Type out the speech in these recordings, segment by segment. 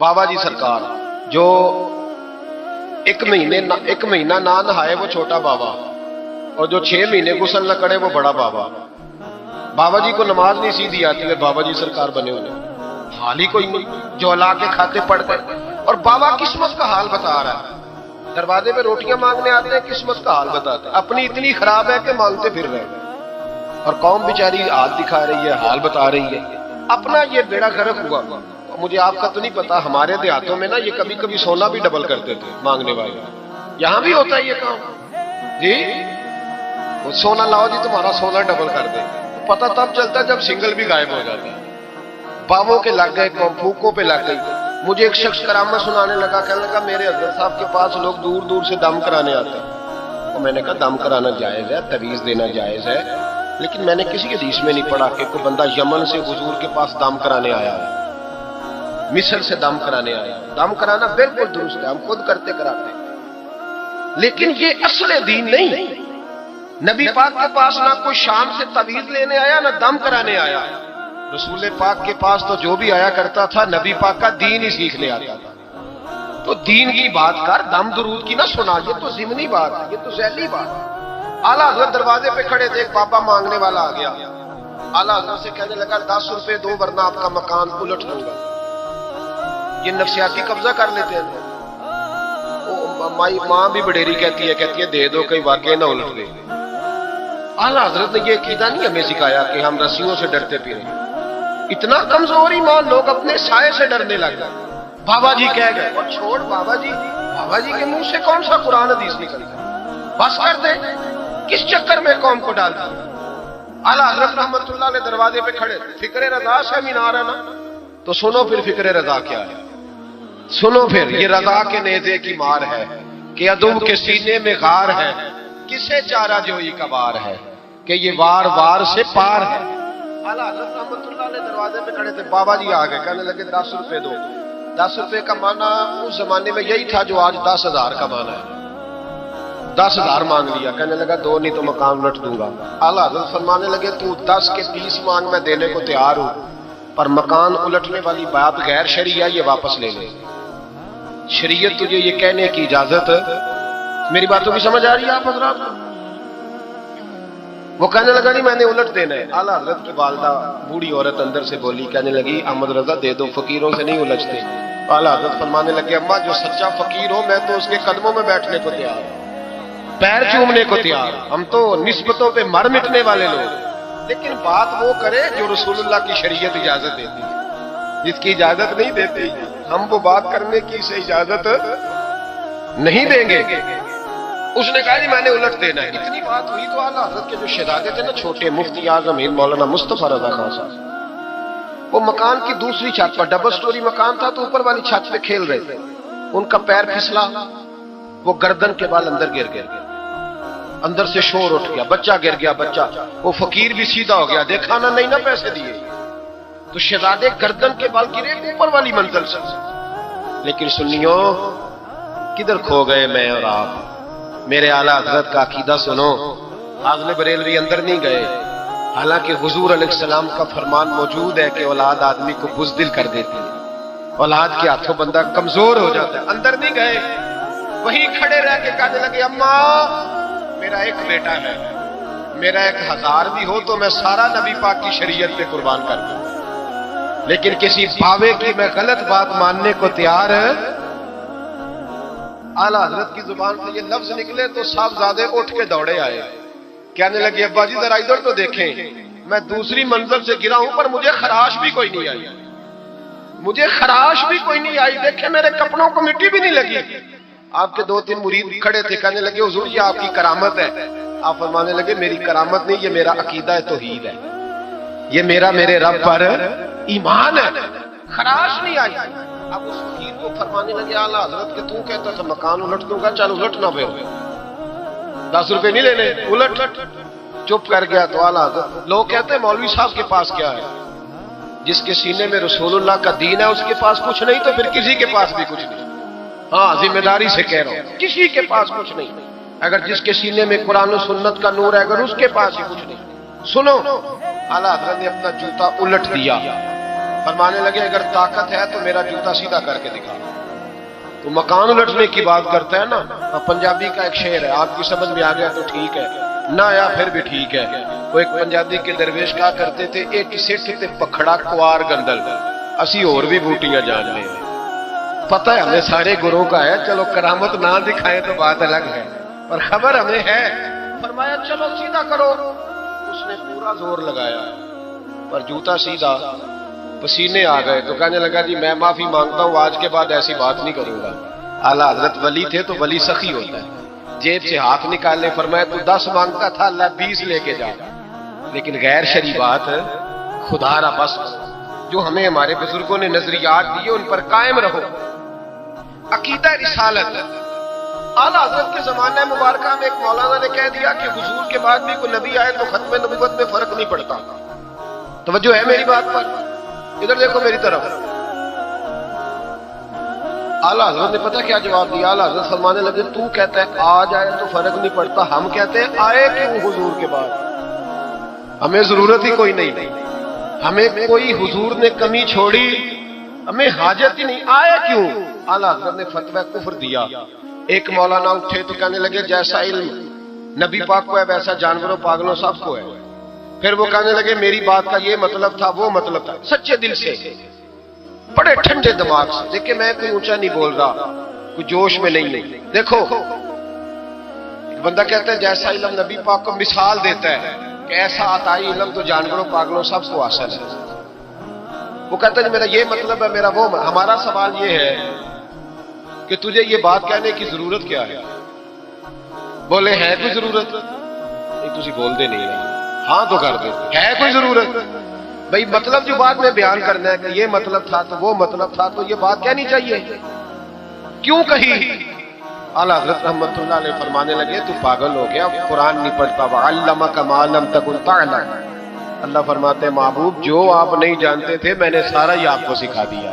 बाबा जी सरकार जो एक महीना ना नहाए वो छोटा बाबा, और जो 6 महीने गुस्ल न करे वो बड़ा बाबा। बाबा जी को नमाज नहीं सीधी आती है, बाबा जी सरकार बने उन्हें हाल ही कोई नहीं, जो अल्लाह के खाते पड़ गए। और बाबा किस्मत का हाल बता रहा है, दरवाजे पे रोटियां मांगने आते हैं, किस्मत का हाल बताते हैं। अपनी इतनी खराब है कि मांगते फिर रहे, और कौम बेचारी हाथ दिखा रही है, हाल बता रही है। अपना ये बेड़ा गर्क हुआ। मुझे आपका तो नहीं पता, हमारे देहातों में ना ये कभी कभी सोना भी डबल करते थे मांगने वाले। यहाँ भी होता है ये काम जी, वो सोना लाओ जी तुम्हारा सोना डबल कर दे। पता तब चलता है जब सिंगल भी गायब हो जाता है। बावों के लग गए, फूकों पे लग गई। मुझे एक शख्स करामत सुनाने लगा, कहने लगा मेरे हजरत साहब के पास लोग दूर दूर से दम कराने आते हैं। तो मैंने कहा दम कराना जायज है, तवीज देना जायज है, लेकिन मैंने किसी हदीस में नहीं पढ़ा कि कोई बंदा यमन से हुजूर के पास दम कराने आया है, मिस्र से दम कराने आया। दम कराना बिल्कुल दुरुस्त है, हम खुद करते कराते, लेकिन ये असले दीन नहीं। नबी पाक के पास ना कोई शाम से तवीज लेने आया, ना दम कराने आया। रसूल पाक के पास तो जो भी आया करता था, नबी पाक का दीन ही सीखने आता था। तो दीन की बात कर, दम दुरूद की ना सुना, ये तो ज़िमनी बात है, ये तो ज़ैली बात है। आला हज़रत दरवाजे पे खड़े थे, एक बाबा मांगने वाला आ गया। आला हज़रत से कहने लगा 10 रुपए दो वरना आपका मकान उलट दूंगा। ये नफसियाती कब्जा कर लेते हैं। माँ भी बडेरी कहती है दे दो, कहीं वाकई ना उलट गए। आला हज़रत ने ये अकीदा नहीं हमें सिखाया कि हम रस्सियों से डरते फिरें। इतना कमजोर ईमान, लोग अपने साये से डरने लग गए। बाबा जी कह गए, और छोड़ बाबा जी के मुंह से कौन सा कुरान हदीस निकलता, बस कर दे, किस चक्कर में कौम को डाल दिया। आला हज़रत रहमतुल्लाह अलैह दरवाजे पे खड़े, फिक्रे रज़ा से मीनार है ना, तो सुनो फिर फिक्रे रज़ा क्या है, सुनो फिर। ये रज़ा के नेज़े की मार है कि अदब के सीने में गार है, किसे चारा जोई का वार है कि ये वार वार से पार है। आला हज़रत रहमतुल्लाह अलैह दरवाजे पे खड़े थे, बाबा जी आ गए, कहने लगे 10 रुपए दो। 10 रुपए का माना उस जमाने में यही था जो आज 10,000 का माना है। 10,000 मांग लिया, कहने लगा दो नहीं तो मकान उलट दूंगा। आला हज़रत फरमाने लगे तू 10 के 20 मांग, मैं देने को तैयार हूं, पर मकान उलटने वाली बात गैर शरीया, ये वापस ले ले। शरीयत तुझे ये कहने की इजाजत, मेरी बातों की समझ आ रही है आप हजरात को? वो कहने लगा नहीं मैंने उलट देना है। आला हज़रत की वालदा बूढ़ी औरत अंदर से बोली, कहने लगी अहमद रजा दे दो, फकीरों से नहीं उलझते। आला हज़रत फरमाने लगे अम्मा जो सच्चा फकीर हो, मैं तो उसके कदमों में बैठने को तैयार हूं, पैर चूमने को तैयार। हम तो निस्बतों पे मर मिटने वाले लोग, लेकिन बात वो करे जो रसूलुल्लाह की शरीयत इजाजत देती है। जिसकी इजाजत नहीं देती, हम वो बात करने की से इजाजत नहीं देंगे। उसने कहा जी मैंने उलट देना है। इतनी बात हुई तो आला हज़रत के जो शहजादे थे ना, छोटे मुफ्ती आज़म हिंद मौलाना मुस्तफा रज़ा खान साहब, वो मकान की दूसरी छत पर, डबल स्टोरी मकान था, तो ऊपर वाली छत पे खेल रहे थे। उनका पैर फिसला, वो गर्दन के बाल अंदर गिर गए, अंदर से शोर उठ गया, बच्चा गिर गया। बच्चा, वो फकीर भी सीधा हो गया, देखा ना नहीं ना पैसे दिए, तो शहजादे गर्दन के बाल गिरे ऊपर वाली मंजिल से। लेकिन सुनियो, किधर खो गए मैं और आप? मेरे आला हज़रत का अकीदा सुनो। आज़म बरेलवी अंदर नहीं गए, हालांकि हुजूर अलैहिस्सलाम का फरमान मौजूद है कि औलाद आदमी को बुज़दिल कर देती है, औलाद के हाथों बंदा कमजोर हो जाता है। अंदर नहीं गए, वहीं खड़े रह के कहने लगे अम्मा मेरा एक बेटा है, मेरा 1000 भी हो तो मैं सारा नबी पाक की शरीयत पे कुर्बान कर दूं, लेकिन किसी बावे की मैं गलत बात मानने को तैयार है। आला हज़रत की जुबान से ये लफ्ज निकले तो साहबजादे उठ के दौड़े आए, कहने लगे अब्बा जी जरा इधर तो देखें, मैं दूसरी मंजिल से गिरा हूं पर मुझे खराश भी कोई नहीं आई, मुझे खराश भी कोई नहीं आई, देखे मेरे कपड़ों को मिट्टी भी नहीं लगी। आपके 2-3 मुरीद खड़े थे, कहने लगे हुजूर ये आपकी करामत है। आप फरमाने लगे मेरी करामत नहीं, ये मेरा अकीदा है, तौहीद है, ये मेरा मेरे रब पर ईमान है, खराश नहीं आई। अब उस फकीर को फरमाने लगे आला हज़रत के तू कहता था मकान उलट दूंगा, चल उलट ना पे 10 रुपए नहीं लेने, उलट। चुप कर गया। तो आला हज़रत, लोग कहते हैं मौलवी साहब के पास क्या है? जिसके सीने में रसूलुल्लाह का दीन है उसके पास कुछ नहीं, तो फिर किसी के पास भी कुछ नहीं। हाँ, जिम्मेदारी से कह रहा हूं, किसी के पास कुछ नहीं। अगर जिसके सीने में कुरान और सुन्नत का नूर है, अगर उसके पास ही कुछ नहीं। सुनो, आला हज़रत ने अपना जूता उलट दिया, فرمانے لگے اگر طاقت ہے تو میرا جوتا سیدھا کر کے دکھا. تو مکان الٹنے کی بات کرتا ہے نا. پنجابی کا ایک شعر ہے, آپ کی سمجھ میں آ گیا تو ٹھیک ہے, نہ آیا پھر بھی ٹھیک ہے. وہ ایک پنجابی کے درویش کہا کرتے تھے, ایک سٹھ تے پکھڑا کوار گندل, اسی اور بھی بوٹیاں جان لیں. پتہ ہے ہمیں سارے گروہ کا ہے, چلو کرامت نہ دکھائیں تو بات الگ ہے, پر خبر ہمیں ہے. فرمایا چلو سیدھا کرو. اس نے پورا زور لگایا پر جوتا سیدھا, پسینے آ گئے. تو کہنے لگا جی میں معافی مانگتا ہوں, آج کے بعد ایسی بات نہیں کروں گا. اعلیٰ حضرت ولی تھے تو ولی سخی ہوتا ہے. جیب سے ہاتھ نکالنے, فرمایا تو 10 مانگتا تھا, اللہ 20 لے کے جا. لیکن غیر شرعی بات خدا را بس, جو ہمیں ہمارے بزرگوں نے نظریات دیے ان پر قائم رہو. عقیدہ رسالت. اعلیٰ حضرت کے زمانہ مبارکہ میں ایک مولانا نے کہہ دیا کہ حضور کے بعد بھی کوئی نبی آئے تو ختم نبوت میں فرق نہیں پڑتا. توجہ ہے میری بات پر؟ ادھر دیکھو میری طرف. اعلیٰ حضرت نے پتہ کیا جواب دیا؟ اعلیٰ حضرت فرمانے لگے تو کہتا ہے آ جائے تو فرق نہیں پڑتا, ہم کہتے ہیں آئے کیوں حضور کے بعد؟ ہمیں ضرورت ہی کوئی نہیں, ہمیں کوئی حضور نے کمی چھوڑی, ہمیں حاجت ہی نہیں, آئے کیوں؟ اعلیٰ حضرت نے فتویٰ کفر دیا. ایک مولانا اٹھے تو کہنے لگے جیسا علم نبی پاک کو ہے ویسا جانوروں پاگلوں سب کو ہے. پھر وہ کہنے لگے میری بات کا یہ مطلب تھا وہ مطلب تھا, سچے دل سے, بڑے ٹھنڈے دماغ سے. دیکھیں میں کوئی اونچا نہیں بول رہا, کوئی جوش میں نہیں. دیکھو ایک بندہ کہتا ہے جیسا علم نبی پاک کو مثال دیتا ہے کہ ایسا عطائی علم تو جانوروں پاگلوں سب کو حاصل ہے. وہ کہتا ہے میرا یہ مطلب ہے, میرا وہ. ہمارا سوال یہ ہے کہ تجھے یہ بات کہنے کی ضرورت کیا ہے؟ بولے ہے کوئی ضرورت؟ نہیں تجھے بول دے نہیں ہے, ہاں تو کر دے, ہے کوئی ضرورت؟ بھئی مطلب جو بات میں بیان کرنا ہے کہ یہ مطلب تھا تو وہ مطلب تھا, تو یہ بات کہنی چاہیے, کیوں کہی؟ اعلیٰ حضرت رحمت اللہ علیہ فرمانے لگے تو پاگل ہو گیا, قرآن نہیں پڑھتا. وَعَلَّمَكَ مَا لَمْ تَكُنْ تَعْلَمْ. اللہ فرماتے ہیں محبوب جو آپ نہیں جانتے تھے میں نے سارا ہی آپ کو سکھا دیا.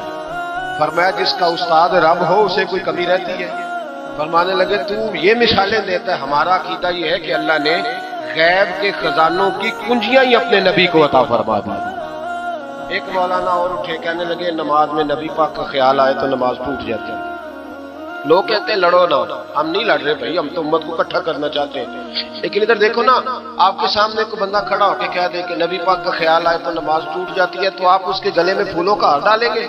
فرمایا جس کا استاد رب ہو اسے کوئی کمی رہتی ہے؟ فرمانے لگے تو یہ مثالیں دیتا ہے. ہمارا عقیدہ یہ ہے کہ اللہ نے غیب کے خزانوں کی کنجیاں ہی اپنے نبی کو عطا فرما دی. ایک مولانا اور اٹھے, کہنے لگے نماز میں نبی پاک کا خیال آئے تو نماز ٹوٹ جاتی ہے. لوگ کہتے ہیں لڑو نہ, ہم نہیں لڑ رہے بھائی, ہم تو امت کو اکٹھا کرنا چاہتے ہیں. لیکن ادھر دیکھو نا, آپ کے سامنے کوئی بندہ کھڑا ہو کے کہہ دے کہ نبی پاک کا خیال آئے تو نماز ٹوٹ جاتی ہے, تو آپ اس کے گلے میں پھولوں کا ہار ڈالیں گے؟